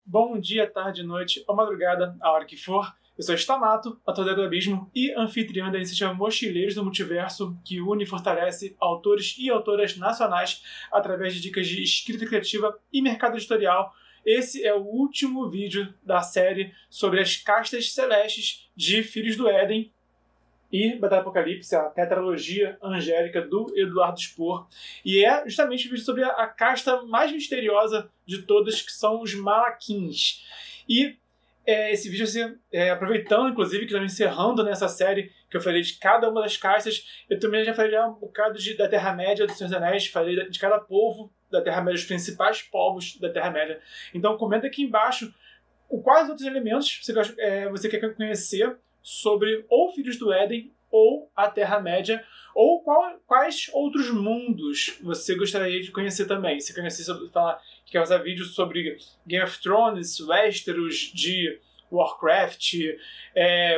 Bom dia, tarde, noite ou madrugada, a hora que for. Eu sou Stamato, ator do Abismo e anfitrião da iniciativa Mochileiros do Multiverso, que une e fortalece autores e autoras nacionais através de dicas de escrita criativa e mercado editorial. Esse é o último vídeo da série sobre as castas celestes de Filhos do Éden e Batalha do Apocalipse, a tetralogia angélica do Eduardo Spohr. E é justamente um vídeo sobre a casta mais misteriosa de todas, que são os Malakins. E esse vídeo, aproveitando, inclusive, que estamos encerrando nessa série, que eu falei de cada uma das castas, eu também já falei um bocado da Terra-média, dos Senhor dos Anéis, falei de cada povo da Terra-média, os principais povos da Terra-média. Então comenta aqui embaixo quais outros elementos você quer conhecer sobre ou Filhos do Éden, ou a Terra-média, ou quais outros mundos você gostaria de conhecer também. Se conhecer quer fazer vídeos sobre Game of Thrones, Westeros, de Warcraft,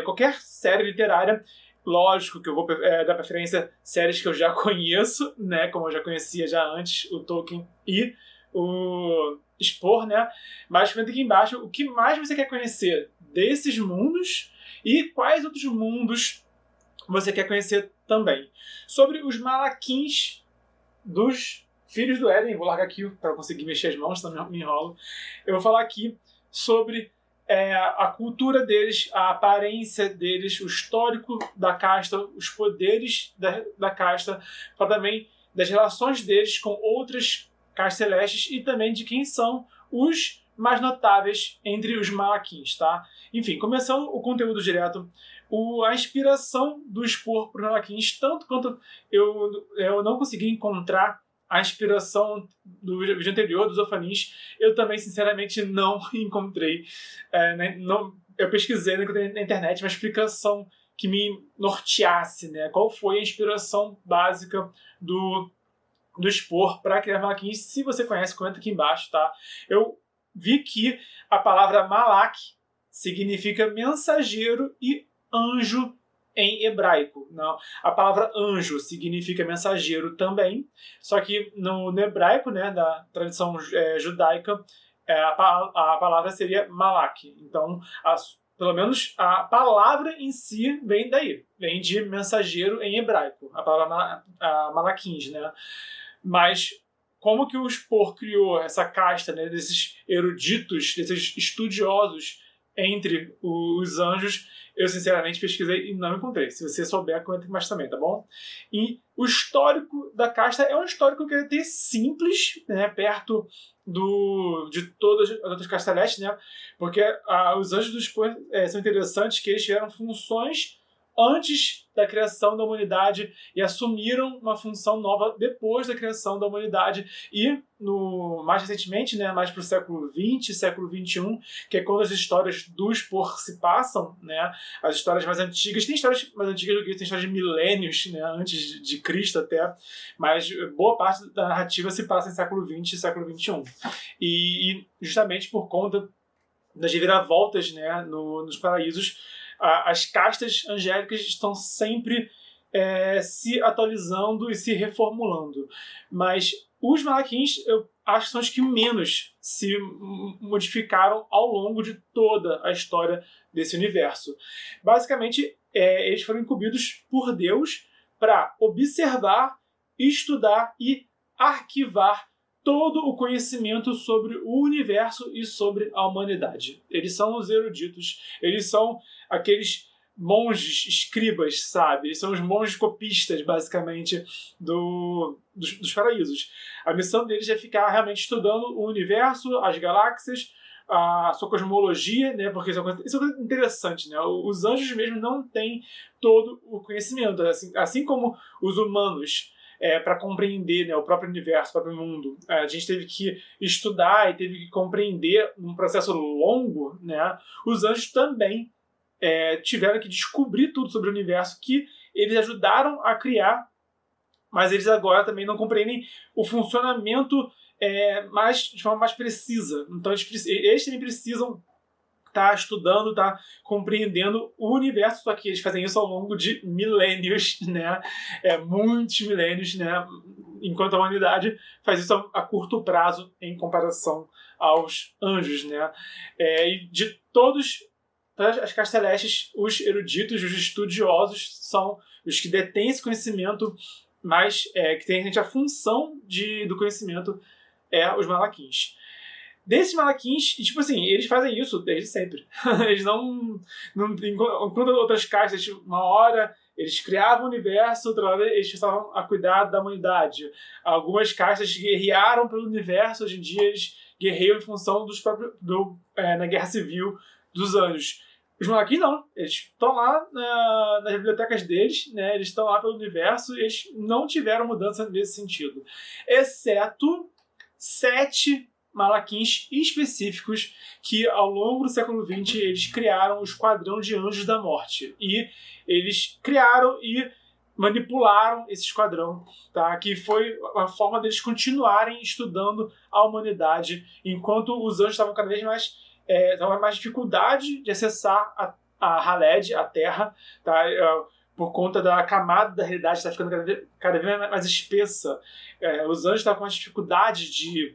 qualquer série literária. Lógico que eu vou dar preferência a séries que eu já conheço, né, como eu já conhecia já antes, o Tolkien e o Spohr, né? Mas comenta aqui embaixo o que mais você quer conhecer desses mundos e quais outros mundos você quer conhecer também. Sobre os Malakins dos Filhos do Éden, vou largar aqui para conseguir mexer as mãos, senão me enrolo. Eu vou falar aqui sobre a cultura deles, a aparência deles, o histórico da casta, os poderes da casta, falar também das relações deles com outras castas celestes e também de quem são os mais notáveis entre os Malakins, tá? Enfim, começando o conteúdo direto, a inspiração do Spohr para os Malakins, tanto quanto eu não consegui encontrar a inspiração do vídeo anterior, dos Ophanins, eu também, sinceramente, não encontrei. Eu pesquisei na internet uma explicação que me norteasse, né? Qual foi a inspiração básica do Spohr para criar Malakins. Se você conhece, comenta aqui embaixo, tá? Eu vi que a palavra Malak significa mensageiro e anjo em hebraico. Não, a palavra anjo significa mensageiro também, só que no hebraico, né, da tradição judaica, a palavra seria Malak. Então, pelo menos a palavra em si vem daí, vem de mensageiro em hebraico, a palavra Malakins, né? Mas como que o Spohr criou essa casta, né, desses eruditos, desses estudiosos entre os anjos, eu sinceramente pesquisei e não encontrei. Se você souber, comenta aqui mais também, tá bom? E o histórico da casta é um histórico que é até simples, né, perto de todas as outras castas celestes, né? Porque os anjos do Spohr são interessantes, que eles tiveram funções antes da criação da humanidade e assumiram uma função nova depois da criação da humanidade. E mais recentemente, né, mais para o século XX, século XXI, que é quando as histórias do Spohr se passam, né, as histórias mais antigas, tem histórias mais antigas do que tem histórias de milênios, né, antes de Cristo até, mas boa parte da narrativa se passa em século XX e século XXI. E justamente por conta das reviravoltas, né, nos paraísos, as castas angélicas estão sempre se atualizando e se reformulando. Mas os Malakins, eu acho que são os que menos se modificaram ao longo de toda a história desse universo. Basicamente, eles foram incumbidos por Deus para observar, estudar e arquivar todo o conhecimento sobre o universo e sobre a humanidade. Eles são os eruditos, eles são aqueles monges escribas, sabe? Eles são os monges copistas, basicamente, dos paraísos. A missão deles é ficar realmente estudando o universo, as galáxias, a sua cosmologia, né? Porque isso é uma coisa interessante, né? Os anjos mesmo não têm todo o conhecimento, assim como os humanos. Para compreender, né, o próprio universo, o próprio mundo. A gente teve que estudar e teve que compreender num processo longo, né? Os anjos também tiveram que descobrir tudo sobre o universo que eles ajudaram a criar, mas eles agora também não compreendem o funcionamento de forma mais precisa. Então eles também precisam tá estudando, tá compreendendo o universo, só que eles fazem isso ao longo de milênios, né? Muitos milênios, né? Enquanto a humanidade faz isso a curto prazo em comparação aos anjos, né? E de todas as castas celestes, os eruditos, os estudiosos são os que detêm esse conhecimento, mas que tem a função do conhecimento os Malakins. Desses Malakins, tipo assim, eles fazem isso desde sempre. Eles não enquanto outras castas, uma hora eles criavam o universo, outra hora eles precisavam a cuidar da humanidade. Algumas castas guerrearam pelo universo, hoje em dia eles guerreiam em função dos próprios, na guerra civil dos anjos. Os Malakins não, eles estão lá nas bibliotecas deles, né? Eles estão lá pelo universo, eles não tiveram mudança nesse sentido. Exceto 7 Malakins específicos que, ao longo do século XX, eles criaram o Esquadrão de Anjos da Morte. E eles criaram e manipularam esse esquadrão, tá? Que foi a forma deles continuarem estudando a humanidade, enquanto os anjos estavam cada vez mais mais dificuldade de acessar a Haled, a Terra, tá? Por conta da camada da realidade estar ficando cada vez mais espessa. Os anjos estavam com mais dificuldade de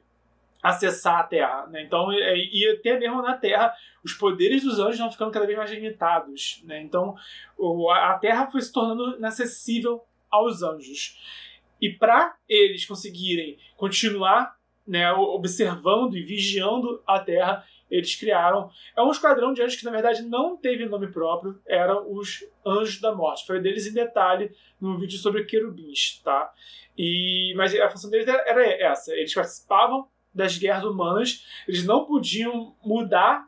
acessar a Terra, né? Então, e até mesmo na Terra, os poderes dos anjos vão ficando cada vez mais limitados, né? Então, a Terra foi se tornando inacessível aos anjos. E para eles conseguirem continuar, né, observando e vigiando a Terra, eles criaram um esquadrão de anjos que, na verdade, não teve nome próprio, eram os Anjos da Morte. Foi deles em detalhe no vídeo sobre querubins, tá? Mas a função deles era essa. Eles participavam das guerras humanas, eles não podiam mudar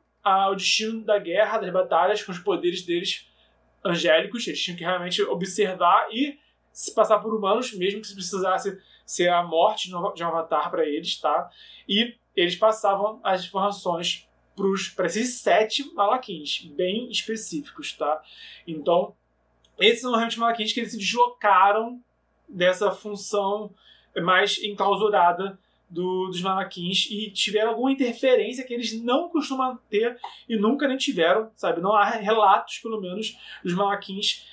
o destino da guerra, das batalhas, com os poderes deles angélicos. Eles tinham que realmente observar e se passar por humanos, mesmo que se precisasse ser a morte de um avatar para eles, tá? E eles passavam as informações para esses 7 Malakins, bem específicos, tá? Então, esses são realmente Malakins que eles se deslocaram dessa função mais enclausurada dos Malakins e tiveram alguma interferência que eles não costumam ter e nunca nem tiveram, sabe? Não há relatos, pelo menos, dos Malakins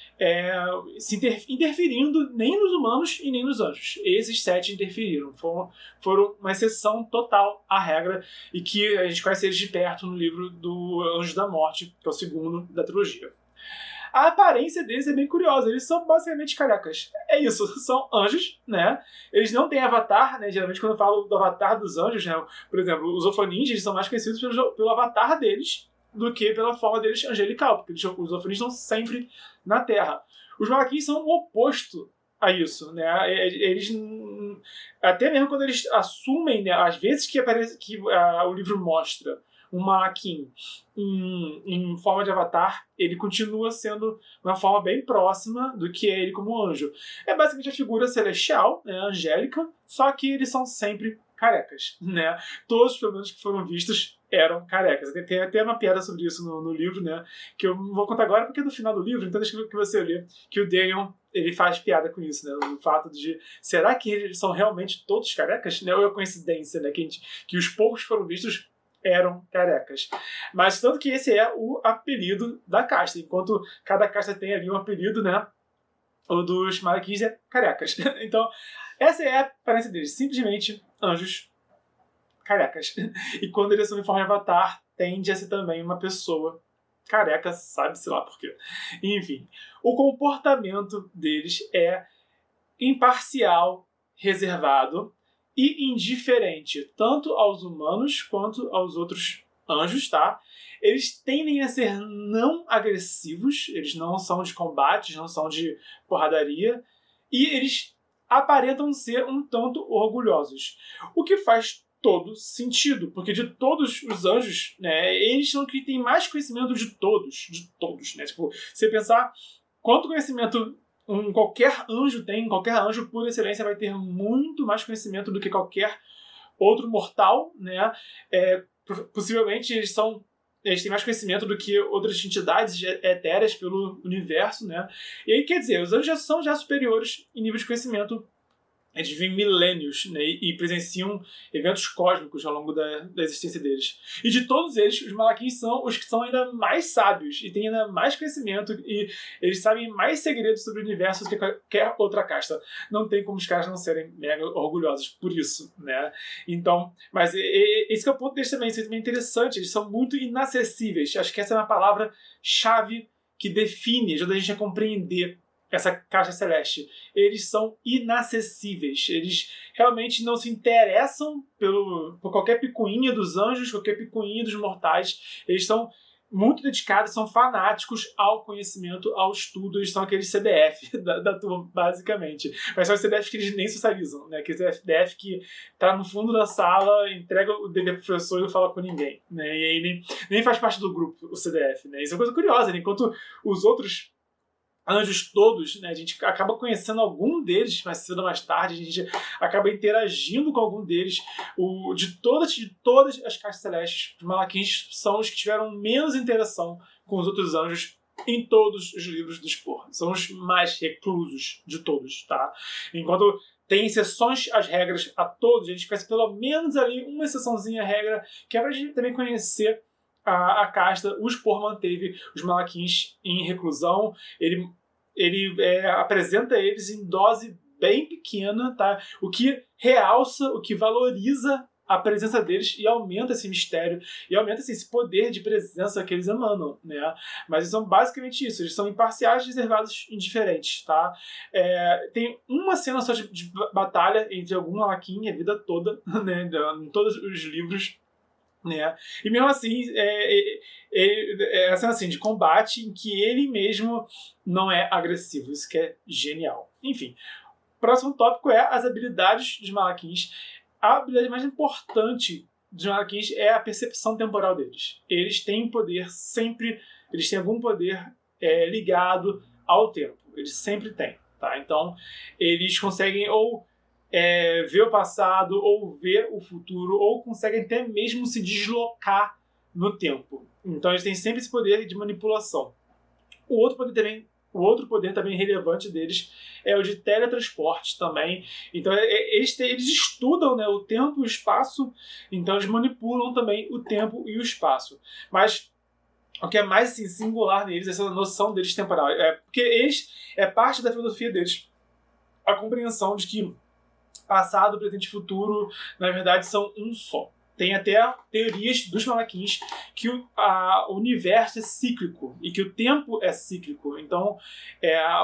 se interferindo nem nos humanos e nem nos anjos. Esses 7 interferiram. Foram uma exceção total à regra e que a gente conhece eles de perto no livro do Anjo da Morte, que é o segundo da trilogia. A aparência deles é bem curiosa, eles são basicamente carecas. É isso, são anjos, né? Eles não têm avatar, né? Geralmente quando eu falo do avatar dos anjos, né? Por exemplo, os Ophanim, eles são mais conhecidos pelo avatar deles do que pela forma deles angelical, porque os Ophanim estão sempre na Terra. Os Malakins são o oposto a isso, né? Eles, até mesmo quando eles assumem, né? Às vezes que o livro mostra um Malakim em forma de avatar, ele continua sendo uma forma bem próxima do que é ele como anjo. É basicamente a figura celestial, né, angélica, só que eles são sempre carecas, né? Todos os problemas que foram vistos eram carecas. Tem até uma piada sobre isso no livro, né? Que eu não vou contar agora porque é no final do livro, então deixa que você ler, que o Dayon, ele faz piada com isso, né? O fato de, será que eles são realmente todos carecas? Né? Ou é coincidência, né? Que os poucos que foram vistos eram carecas. Mas tanto que esse é o apelido da casta. Enquanto cada casta tem ali um apelido, né? O dos Malakins é carecas. Então, essa é a aparência deles. Simplesmente anjos carecas. E quando eles são em forma de avatar, tende a ser também uma pessoa careca, sabe-se lá por quê. Enfim, o comportamento deles é imparcial, reservado e indiferente, tanto aos humanos quanto aos outros anjos, tá? Eles tendem a ser não agressivos, eles não são de combate, não são de porradaria, e eles aparentam ser um tanto orgulhosos. O que faz todo sentido, porque de todos os anjos, né, eles são que têm mais conhecimento de todos, né? Tipo, você pensar quanto conhecimento qualquer anjo tem, qualquer anjo por excelência vai ter muito mais conhecimento do que qualquer outro mortal, né? Possivelmente eles têm mais conhecimento do que outras entidades etéreas pelo universo, né? E aí, quer dizer, os anjos já são superiores em nível de conhecimento Eles vivem milênios, né, e presenciam eventos cósmicos ao longo da existência deles. E de todos eles, os Malakins são os que são ainda mais sábios e têm ainda mais conhecimento, e eles sabem mais segredos sobre o universo do que qualquer outra casta. Não tem como os caras não serem mega orgulhosos por isso, né? Então, mas esse que é o ponto deles também, isso é também interessante, eles são muito inacessíveis. Acho que essa é uma palavra-chave que define, ajuda a gente a compreender essa caixa celeste. Eles são inacessíveis. Eles realmente não se interessam por qualquer picuinha dos anjos, qualquer picuinha dos mortais. Eles são muito dedicados, são fanáticos ao conhecimento, ao estudo. Eles são aqueles CDF da turma, basicamente. Mas são os CDF que eles nem socializam, né? Aquele CDF que tá no fundo da sala, entrega o dever pro professor e não fala com ninguém, né? E aí nem faz parte do grupo, o CDF, né? Isso é uma coisa curiosa, né? Enquanto os outros anjos todos, né, a gente acaba conhecendo algum deles mais cedo ou mais tarde, a gente acaba interagindo com algum deles. De todas as castas celestes, os Malakins são os que tiveram menos interação com os outros anjos em todos os livros do Spor. São os mais reclusos de todos, tá? Enquanto tem exceções às regras a todos, a gente conhece pelo menos ali uma exceçãozinha à regra, que é pra gente também conhecer a casta. O Spor manteve os Malakins em reclusão. Ele apresenta eles em dose bem pequena, tá? O que realça, o que valoriza a presença deles e aumenta esse mistério e aumenta assim, esse poder de presença que eles emanam, né? Mas eles são basicamente isso, eles são imparciais, reservados, indiferentes, tá? Tem uma cena só de batalha entre algum Malakin a vida toda, né? Em todos os livros, né? E mesmo assim, é a cena assim, de combate em que ele mesmo não é agressivo. Isso que é genial. Enfim, o próximo tópico é as habilidades dos Malakins. A habilidade mais importante dos Malakins é a percepção temporal deles. Eles têm poder sempre, eles têm algum poder ligado ao tempo. Eles sempre têm, tá? Então, eles conseguem ou ver o passado, ou ver o futuro, ou conseguem até mesmo se deslocar no tempo. Então eles têm sempre esse poder de manipulação. O outro poder também relevante deles é o de teletransporte também. Então eles estudam, né, o tempo e o espaço, então eles manipulam também o tempo e o espaço. Mas o que é mais assim, singular neles é essa noção deles temporal. Porque é parte da filosofia deles a compreensão de que passado, presente e futuro, na verdade, são um só. Tem até teorias dos Malakins que o universo é cíclico e que o tempo é cíclico. Então,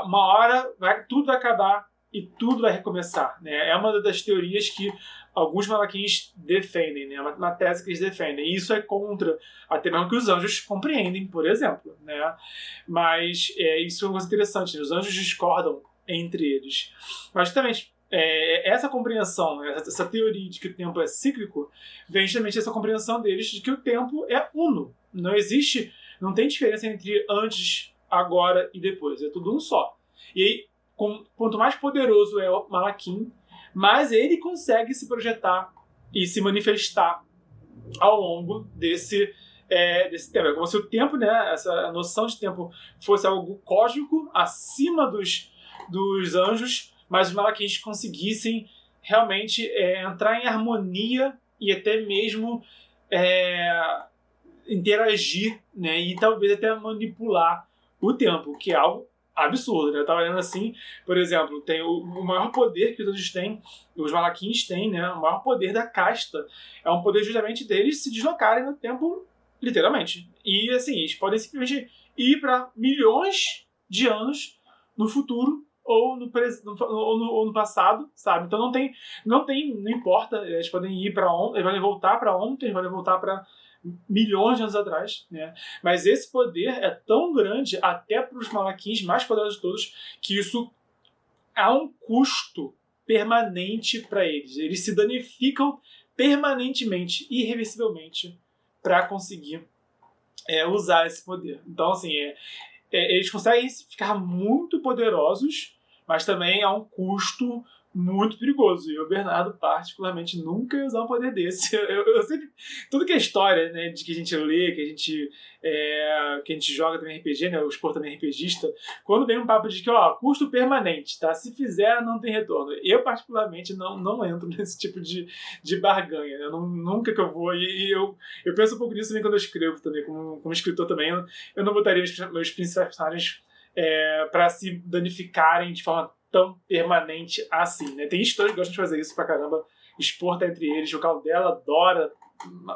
uma hora tudo vai acabar e tudo vai recomeçar, né? É uma das teorias que alguns Malakins defendem, né? Uma tese que eles defendem. E isso é contra até mesmo que os anjos compreendem, por exemplo, né? Mas isso é uma coisa interessante, né? Os anjos discordam entre eles. Mas, justamente, essa compreensão, essa teoria de que o tempo é cíclico, vem justamente dessa compreensão deles de que o tempo é uno. Não tem diferença entre antes, agora e depois. É tudo um só. E aí, quanto mais poderoso é o Malakin, mais ele consegue se projetar e se manifestar ao longo desse tempo. É como se o tempo, né, essa noção de tempo, fosse algo cósmico, acima dos anjos, mas os Malakins conseguissem realmente entrar em harmonia e até mesmo interagir, né, e talvez até manipular o tempo, que é algo absurdo, né? Eu tava olhando assim, por exemplo, tem o maior poder que os anjos têm, os Malakins têm, né? O maior poder da casta é um poder justamente deles se deslocarem no tempo, literalmente. E assim, eles podem simplesmente ir para milhões de anos no futuro ou no passado, sabe? Então não importa, eles podem ir para ontem, eles podem voltar para ontem, eles podem voltar para milhões de anos atrás, né? Mas esse poder é tão grande até para os Malakins mais poderosos de todos que isso há um custo permanente para eles. Eles se danificam permanentemente, irreversivelmente, para conseguir usar esse poder. Então, assim, eles conseguem ficar muito poderosos, mas também há um custo muito perigoso. E o Bernardo, particularmente, nunca ia usar um poder desse. Eu sempre... Tudo que é história, né, de que a gente lê, que a gente joga também RPG, né, o Spor também é RPGista, quando vem um papo de que, custo permanente, tá? Se fizer, não tem retorno. Eu, particularmente, não entro nesse tipo de barganha. Nunca que eu vou... E eu penso um pouco nisso também quando eu escrevo também, como escritor também. Eu não botaria meus principais personagens para se danificarem de forma tão permanente assim, né? Tem editores que gostam de fazer isso pra caramba, expor tá entre eles, o Caldela adora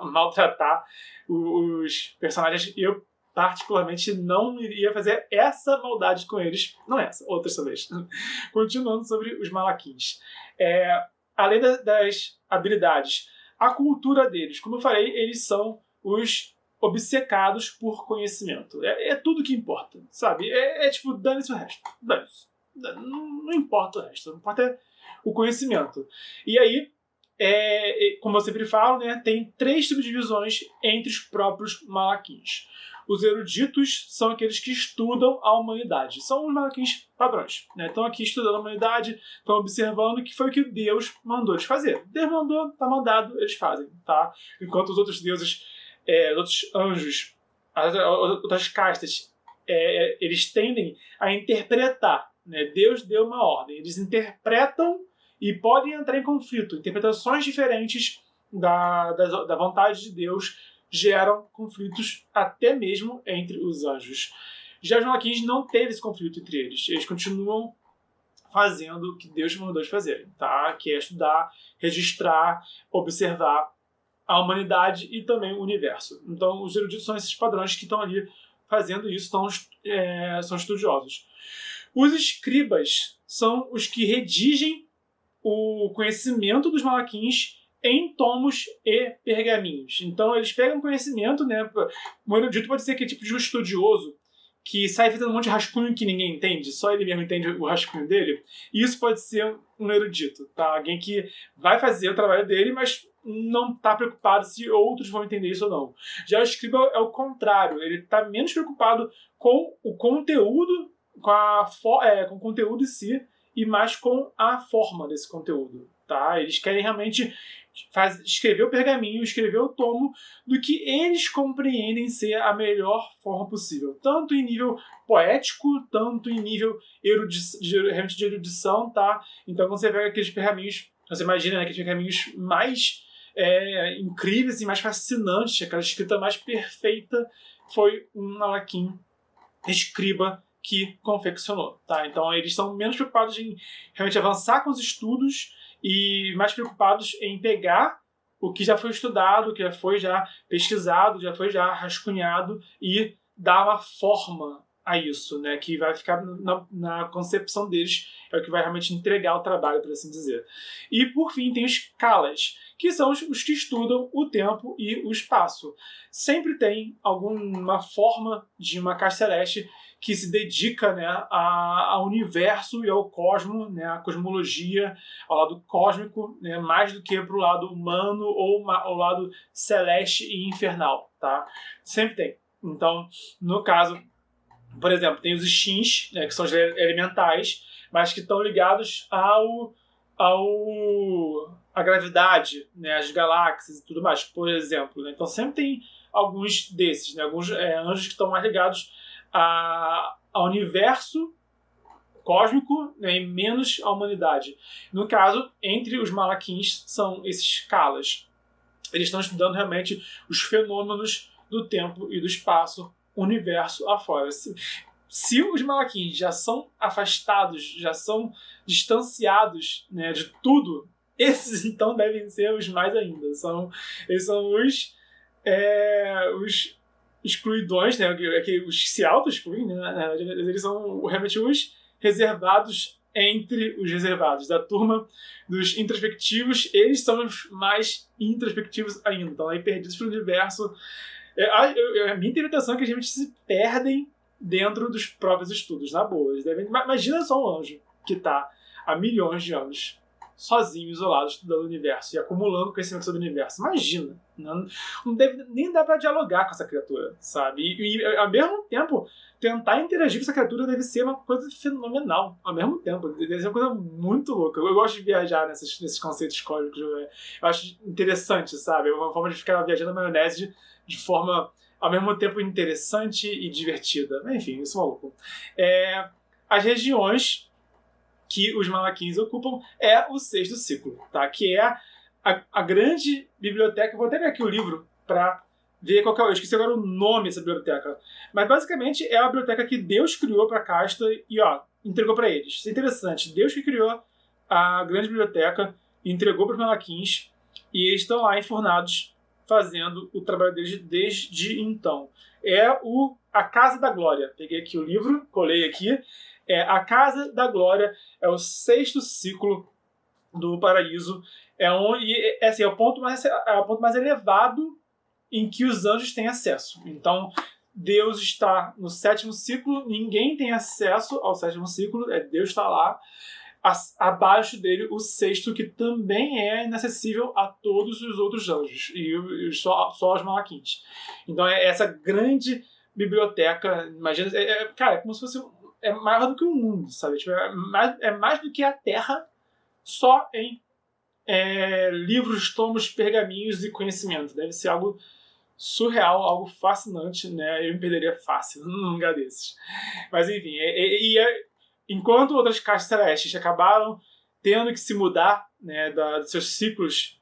maltratar os personagens. Eu, particularmente, não iria fazer essa maldade com eles, não essa, outras talvez. Continuando sobre os Malakins. Além das habilidades, a cultura deles, como eu falei, eles são os obcecados por conhecimento. É tudo que importa, sabe? Tipo, dane-se o resto. Dane-se. Não importa o resto, não importa o conhecimento. E aí, como eu sempre falo, né, tem 3 subdivisões entre os próprios Malakins. Os eruditos são aqueles que estudam a humanidade. São os Malakins padrões. Né? Estão aqui estudando a humanidade, estão observando o que foi que Deus mandou eles fazer. Deus mandou, está mandado, eles fazem. Tá? Enquanto os outros deuses, os outros anjos, as outras castas, eles tendem a interpretar. Né? Deus deu uma ordem. Eles interpretam e podem entrar em conflito. Interpretações diferentes da vontade de Deus geram conflitos até mesmo entre os anjos. Já os Malakins não teve esse conflito entre eles. Eles continuam fazendo o que Deus mandou eles fazerem, tá? Que é estudar, registrar, observar a humanidade e também o universo. Então, os eruditos são esses padrões que estão ali fazendo isso, são estudiosos. Os escribas são os que redigem o conhecimento dos Malakins em tomos e pergaminhos. Então, eles pegam conhecimento, né? Um erudito pode ser aquele tipo de um estudioso que sai fazendo um monte de rascunho que ninguém entende, só ele mesmo entende o rascunho dele. E isso pode ser um erudito, tá? Alguém que vai fazer o trabalho dele, mas não está preocupado se outros vão entender isso ou não. Já o escriba é o contrário, ele está menos preocupado com o conteúdo, com o conteúdo em si, e mais com a forma desse conteúdo. Tá? Eles querem realmente escrever o pergaminho, escrever o tomo do que eles compreendem ser a melhor forma possível. Tanto em nível poético, tanto em nível realmente de erudição. Tá? Então, quando você pega aqueles pergaminhos, você imagina, né, aqueles pergaminhos mais incríveis e mais fascinantes, aquela escrita mais perfeita, foi um Malakim escriba que confeccionou. Tá? Então, eles são menos preocupados em realmente avançar com os estudos e mais preocupados em pegar o que já foi estudado, o que já foi pesquisado, já foi rascunhado e dar uma forma a isso, né? Que vai ficar na concepção deles, é o que vai realmente entregar o trabalho, por assim dizer. E, por fim, tem os Kalas, que são os que estudam o tempo e o espaço. Sempre tem alguma forma de uma casta celeste que se dedica, né, ao universo e ao cosmo, né, à cosmologia, ao lado cósmico, né, mais do que para o lado humano ou ao lado celeste e infernal. Tá? Sempre tem. Então, no caso, por exemplo, tem os Ishins, né, que são os elementais, mas que estão ligados à gravidade, né, às galáxias e tudo mais, por exemplo. Né? Então sempre tem alguns desses, né, alguns anjos que estão mais ligados ao universo cósmico, né, e menos à humanidade. No caso, entre os Malakins são esses Kalas. Eles estão estudando realmente os fenômenos do tempo e do espaço, universo afora. Se os Malakins já são afastados, já são distanciados, né, de tudo, esses então devem ser os mais ainda. Eles são os excluidões, né, os que se auto-excluem, né, eles são realmente os reservados entre os reservados. Da turma dos introspectivos, eles são os mais introspectivos ainda. Então, aí perdidos pelo universo. A minha interpretação é que eles realmente se perdem dentro dos próprios estudos, na boa. Eles devem, imagina só um anjo que está há milhões de anos sozinho, isolado, estudando o universo e acumulando conhecimento sobre o universo. Imagina, não deve nem dar pra dialogar com essa criatura, sabe? E ao mesmo tempo, tentar interagir com essa criatura deve ser uma coisa fenomenal. Ao mesmo tempo, deve ser uma coisa muito louca. Eu gosto de viajar nesses conceitos cósmicos. Eu acho interessante, sabe? É uma forma de ficar viajando na maionese de forma, ao mesmo tempo, interessante e divertida. Enfim, isso é maluco. As regiões que os Malakins ocupam é o sexto ciclo, tá? Que é a grande biblioteca. Vou até ver aqui o livro para ver qual que é. Eu esqueci agora o nome dessa biblioteca. Mas basicamente é a biblioteca que Deus criou para a casta e entregou para eles. Isso é interessante. Deus que criou a grande biblioteca, entregou para os Malakins e eles estão lá enfurnados fazendo o trabalho deles desde então. É a Casa da Glória. Peguei aqui o livro, colei aqui. A Casa da Glória é o sexto ciclo do paraíso. É o ponto mais elevado em que os anjos têm acesso. Então, Deus está no sétimo ciclo, ninguém tem acesso ao sétimo ciclo, Deus está lá. Abaixo dele, o sexto, que também é inacessível a todos os outros anjos, e só os Malakins. Então, é essa grande biblioteca, imagina, cara, é como se fosse maior do que o mundo, sabe? Tipo, é mais do que a Terra, só em livros, tomos, pergaminhos e conhecimento. Deve ser algo surreal, algo fascinante, né? Eu me perderia fácil num lugar desses. Mas enfim, enquanto outras castas celestes acabaram tendo que se mudar, né, dos seus ciclos,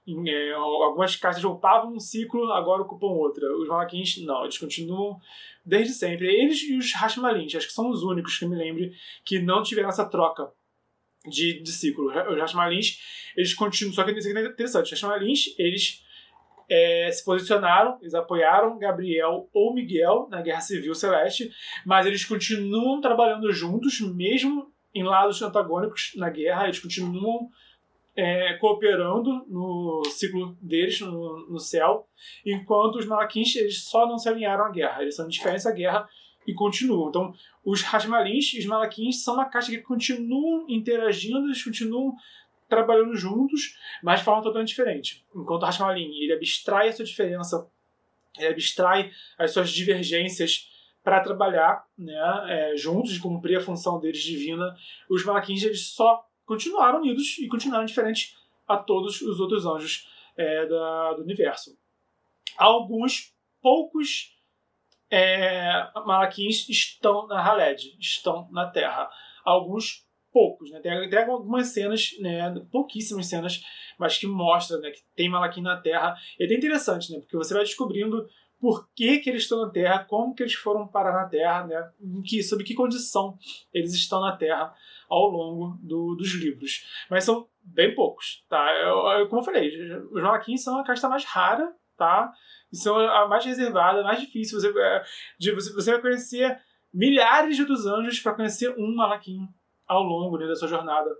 algumas castas ocupavam um ciclo, agora ocupam outra. Os Malakins, não, eles continuam desde sempre. Eles e os Hashmalins, acho que são os únicos que eu me lembro que não tiveram essa troca de ciclo. Os Hashmalins, eles continuam, só que isso aqui é interessante, os Hashmalins, eles se posicionaram, eles apoiaram Gabriel ou Miguel na Guerra Civil Celeste, mas eles continuam trabalhando juntos, mesmo em lados antagônicos na guerra, eles continuam cooperando no ciclo deles, no céu, enquanto os Malakins, eles só não se alinharam à guerra, eles são indiferentes à guerra e continuam. Então, os Hashmalins e os Malakins são uma caixa que continuam interagindo, eles continuam trabalhando juntos, mas de forma totalmente diferente. Enquanto o Hashmalin, ele abstrai a sua diferença, ele abstrai as suas divergências para trabalhar, né, juntos e cumprir a função deles divina, os Malakins, eles só continuaram unidos e continuaram diferentes a todos os outros anjos do universo. Alguns poucos Malakins estão na Haled, estão na Terra. Alguns poucos, né? Tem algumas cenas, né, pouquíssimas cenas, mas que mostram, né, que tem Malakim na Terra. E é bem interessante, né, porque você vai descobrindo por que eles estão na Terra, como que eles foram parar na Terra, né, sob que condição eles estão na Terra ao longo dos livros. Mas são bem poucos, tá? Como eu falei, os Malakins são a casta mais rara, tá? E são a mais reservada, a mais difícil. Você vai conhecer milhares de outros anjos para conhecer um Malakim ao longo, né, da sua jornada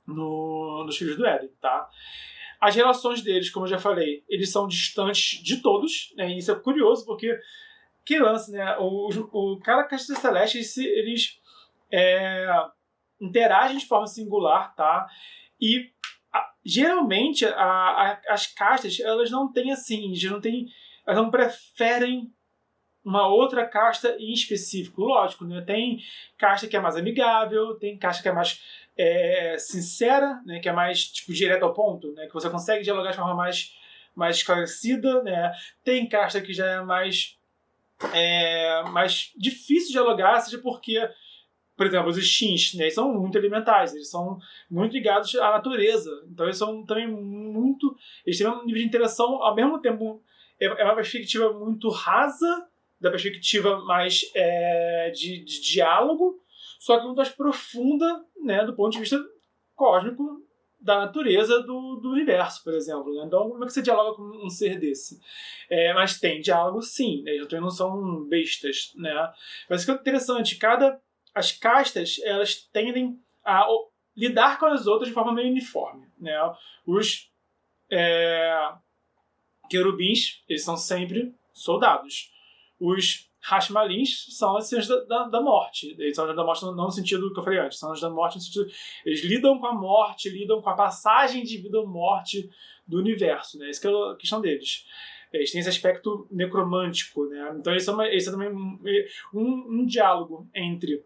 nos Filhos do Éden, tá? As relações deles, como eu já falei, eles são distantes de todos, né? E isso é curioso, porque que lance, né? Cada casta celeste, eles interagem de forma singular, tá? E geralmente as castas, elas não têm assim, elas não preferem uma outra casta em específico. Lógico, né? Tem casta que é mais amigável, tem casta que é mais sincera, né? Que é mais tipo, direto ao ponto, né? Que você consegue dialogar de forma mais esclarecida, né? Tem casta que já é mais difícil de dialogar, seja porque, por exemplo, os Shin's, né? Eles são muito elementais, eles são muito ligados à natureza, então eles são também eles têm um nível de interação, ao mesmo tempo é uma perspectiva muito rasa, da perspectiva mais de diálogo, só que muito mais profunda, né, do ponto de vista cósmico da natureza do universo, por exemplo. Né? Então, como é que você dialoga com um ser desse? Mas tem diálogo, sim. Né? Eles também não são bestas. Né? Mas isso que é interessante. As castas, elas tendem a lidar com as outras de forma meio uniforme. Né? Os querubins, eles são sempre soldados. Os Hashmalins são os Anjos da Morte. Eles são Anjos da Morte não no sentido que eu falei antes, são Anjos da Morte no sentido... Eles lidam com a morte, lidam com a passagem de vida ou morte do universo, né? Essa que é a questão deles. Eles têm esse aspecto necromântico, né? Então eles são também um diálogo entre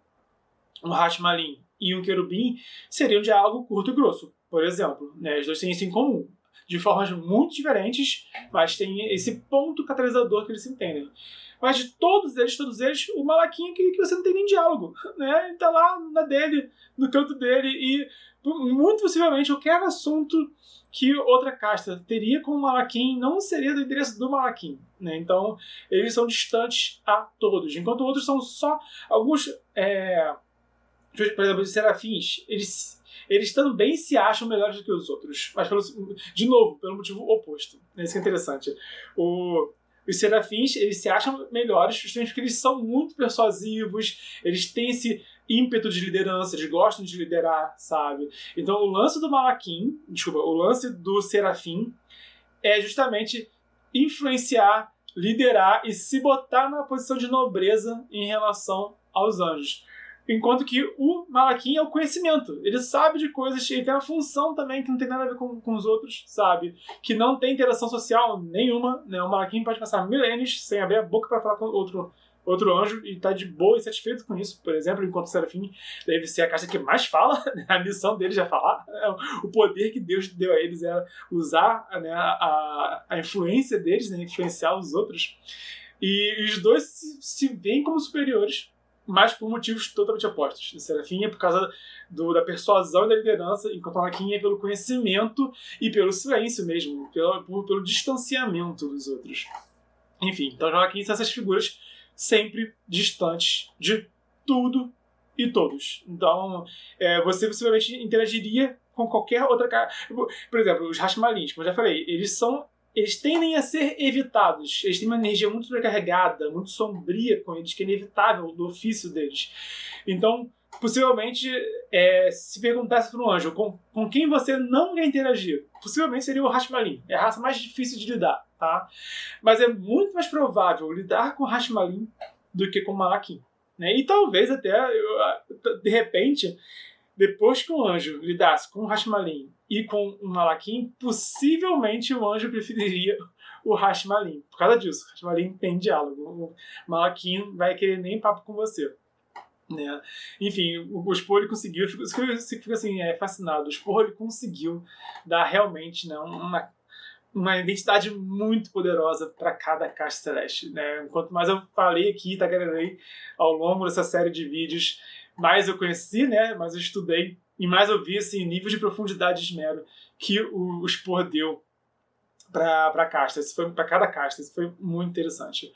um Hashmalin e um querubim seria um diálogo curto e grosso, por exemplo, né? Os dois têm isso em comum, de formas muito diferentes, mas tem esse ponto catalisador que eles se entendem. Mas de todos eles, o Malaquim é que você não tem nem diálogo, né? Ele tá lá na dele, no canto dele, e muito possivelmente qualquer assunto que outra casta teria com o Malaquim não seria do interesse do Malaquim, né? Então, eles são distantes a todos, enquanto outros são só alguns... por exemplo, os serafins, eles também se acham melhores do que os outros, mas de novo, pelo motivo oposto. Isso que é interessante. Os serafins, eles se acham melhores justamente porque eles são muito persuasivos, eles têm esse ímpeto de liderança, eles gostam de liderar, sabe? Então o lance o lance do serafim é justamente influenciar, liderar e se botar na posição de nobreza em relação aos anjos. Enquanto que o Malaquim é o conhecimento. Ele sabe de coisas, ele tem uma função também que não tem nada a ver com os outros, sabe? Que não tem interação social nenhuma, né? O Malaquim pode passar milênios sem abrir a boca para falar com outro anjo e tá de boa e satisfeito com isso, por exemplo, enquanto o Serafim deve ser a casta que mais fala, né? A missão deles é falar, o poder que Deus deu a eles é usar, né, a influência deles, né, influenciar os outros. E os dois se veem como superiores, mas por motivos totalmente opostos. O Serafim é por causa da persuasão e da liderança, enquanto o Malaquim é pelo conhecimento e pelo silêncio mesmo, pelo distanciamento dos outros. Enfim, então os Malaquim são essas figuras sempre distantes de tudo e todos. Então, você possivelmente interagiria com qualquer outra... Por exemplo, os Hashmalins, como eu já falei, eles tendem a ser evitados. Eles têm uma energia muito sobrecarregada, muito sombria com eles, que é inevitável do ofício deles. Então, possivelmente, se perguntasse para um anjo com quem você não quer interagir, possivelmente seria o Hashmalin. É a raça mais difícil de lidar, tá? Mas é muito mais provável lidar com o Hashmalin do que com o Malaquim, né? E talvez até, de repente, depois que um anjo lidasse com o Hashmalin e com o Malaquim, possivelmente o anjo preferiria o Hashmalin. Por causa disso, o Hashmalin tem diálogo. O Malaquim vai querer nem papo com você, né? Enfim, o Spore conseguiu, fico assim, fascinado. O Spore conseguiu dar realmente, né, uma identidade muito poderosa para cada casta celeste, né? Quanto mais eu falei aqui, tagarelei ao longo dessa série de vídeos, mais eu conheci, né? Mais eu estudei e mais eu vi assim, nível de profundidade de esmero que o Spore deu para casta. Isso foi para cada casta. Isso foi muito interessante.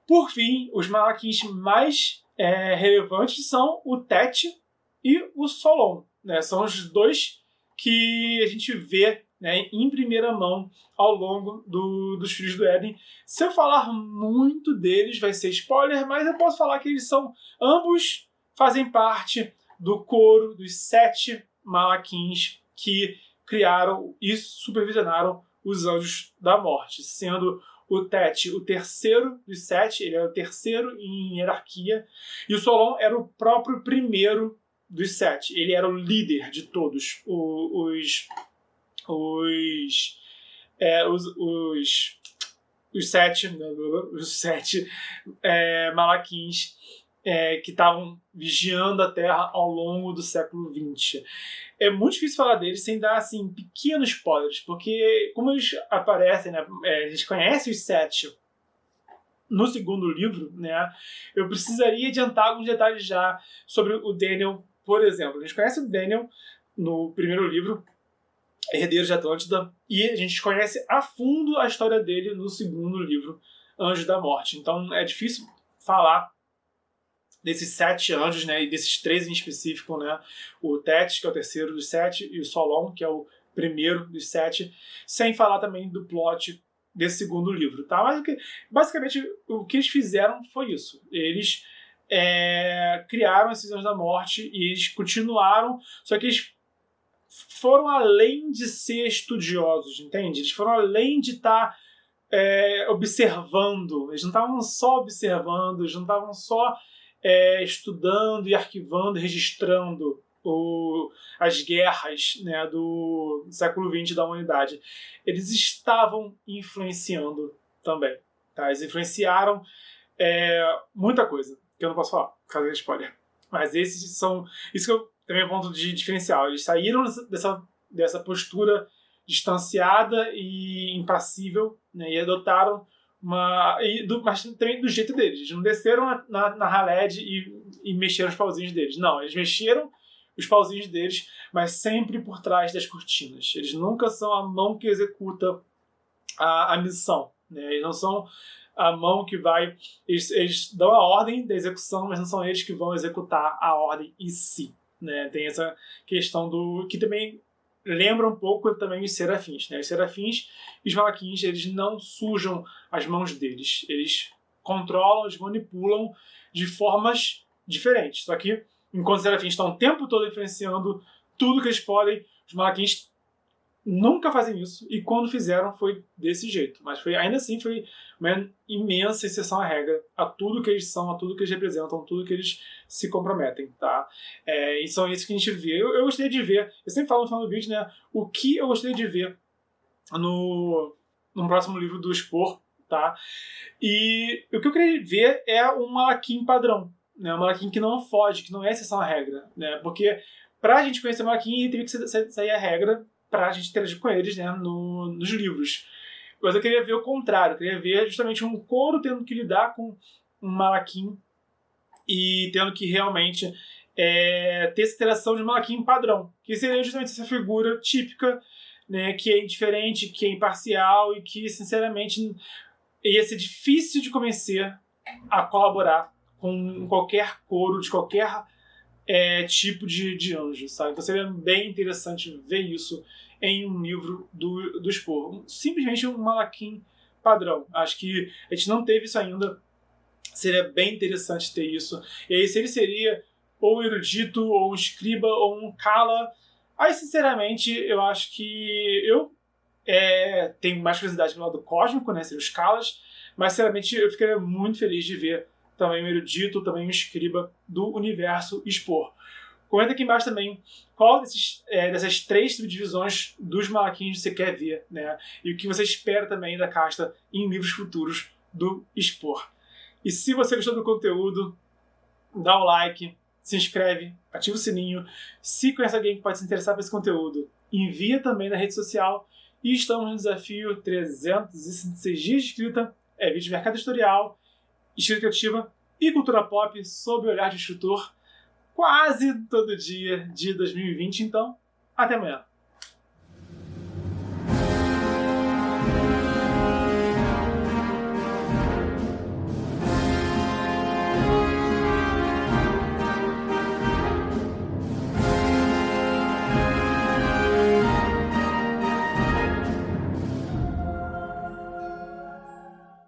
Por fim, os Malaquins mais relevantes são o Tet e o Solon, né? São os dois que a gente vê, né, em primeira mão ao longo dos Filhos do Éden. Se eu falar muito deles, vai ser spoiler, mas eu posso falar que eles ambos fazem parte do coro dos 7 Malaquins que criaram e supervisionaram os Anjos da Morte, sendo o Tet o terceiro dos 7, ele era o terceiro em hierarquia, e o Solon era o próprio primeiro dos 7, ele era o líder de todos os 7 Malaquins que estavam vigiando a Terra ao longo do século XX. É muito difícil falar deles sem dar assim, pequenos spoilers, porque como eles aparecem, né, a gente conhece os 7 no segundo livro, né, eu precisaria adiantar alguns detalhes já sobre o Daniel, por exemplo. A gente conhece o Daniel no primeiro livro, Herdeiro de Atlântida, e a gente conhece a fundo a história dele no segundo livro, Anjos da Morte. Então é difícil falar desses 7 anjos, né, e desses 3 em específico, né, o Tet, que é o terceiro dos 7, e o Solon, que é o primeiro dos 7, sem falar também do plot desse segundo livro, tá? Mas basicamente o que eles fizeram foi isso. Eles criaram esses Anjos da Morte e eles continuaram, só que eles foram além de ser estudiosos, entende? Eles foram além de estar observando, eles não estavam só observando, eles não estavam só estudando e arquivando, registrando as guerras, né, do século XX da humanidade. Eles estavam influenciando também. Tá? Eles influenciaram muita coisa, que eu não posso falar, por causa da spoiler. Mas esses são... Isso que eu também é ponto de diferencial. Eles saíram dessa postura distanciada e impassível, né, e adotaram mas também do jeito deles. Eles não desceram na ralé e mexeram os pauzinhos deles. Não, eles mexeram os pauzinhos deles, mas sempre por trás das cortinas. Eles nunca são a mão que executa a missão. Né? Eles não são a mão que vai... Eles dão a ordem da execução, mas não são eles que vão executar a ordem em si. Né? Tem essa questão que também lembra um pouco também os serafins. Né? Os serafins e os malaquins, eles não sujam as mãos deles. Eles controlam, eles manipulam de formas diferentes. Só que, enquanto os serafins estão o tempo todo influenciando tudo que eles podem, os malaquins nunca fazem isso, e quando fizeram foi desse jeito. Mas ainda assim foi uma imensa exceção à regra, a tudo que eles são, a tudo que eles representam, a tudo que eles se comprometem, tá? E são isso que a gente vê. Eu gostaria de ver, eu sempre falo no final do vídeo, né, o que eu gostaria de ver no próximo livro do Spor, tá? E o que eu queria ver é um Malaquim padrão, né? Um Malaquim que não foge, que não é exceção à regra, né? Porque pra gente conhecer o Malaquim, teria que sair a regra pra gente interagir com eles, né, nos livros. Mas eu queria ver o contrário, eu queria ver justamente um Coro tendo que lidar com um Malaquim e tendo que realmente ter essa interação de Malaquim padrão, que seria justamente essa figura típica, né, que é indiferente, que é imparcial e que, sinceramente, ia ser difícil de convencer a colaborar com qualquer coro, de qualquer tipo de anjo, sabe? Então seria bem interessante ver isso em um livro do Spor. Simplesmente um Malaquim padrão. Acho que a gente não teve isso ainda. Seria bem interessante ter isso. E aí, se ele seria ou um erudito, ou um escriba, ou um Kala, aí, sinceramente, eu acho que eu tenho mais curiosidade pelo lado cósmico, né? Seriam os Kalas, mas, sinceramente, eu ficaria muito feliz de ver também um erudito, também um escriba do universo Spor. Comenta aqui embaixo também qual dessas 3 subdivisões dos Malaquins você quer ver, né? E o que você espera também da casta em livros futuros do Spor. E se você gostou do conteúdo, dá o like, se inscreve, ativa o sininho. Se conhece alguém que pode se interessar por esse conteúdo, envia também na rede social. E estamos no desafio 366 dias de escrita, vídeo de mercado editorial, escrita criativa e cultura pop sob o olhar de escritor quase todo dia de 2020. Então, até amanhã.